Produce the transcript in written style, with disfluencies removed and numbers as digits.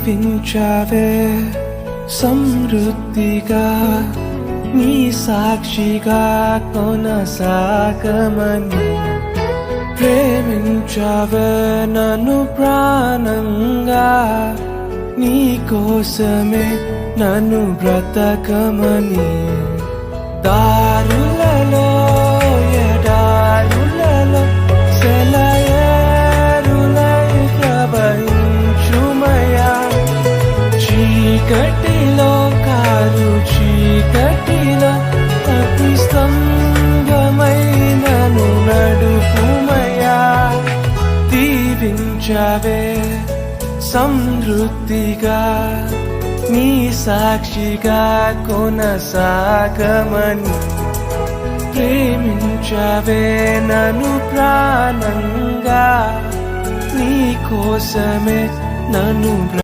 దీవించావే సమృద్ధిగా నీ సాక్షిగా కొనసాగమని ప్రేమించావే నన్ను ప్రాణంగా నీ కోసమే నన్ను బ్రతకమని దారులలో ఎడారులలో సెలయేరులై ప్రవహించుమయా చీకటిలో కారు చీకటిలో అగ్ని స్తంభమై నన్ను నడుపుమయా దీవించావే సమృద్ధిగా నీ సాక్షిగా కొనసాగమని ప్రేమించావే నన్ను ప్రాణంగా నీ కోసమే నన్ను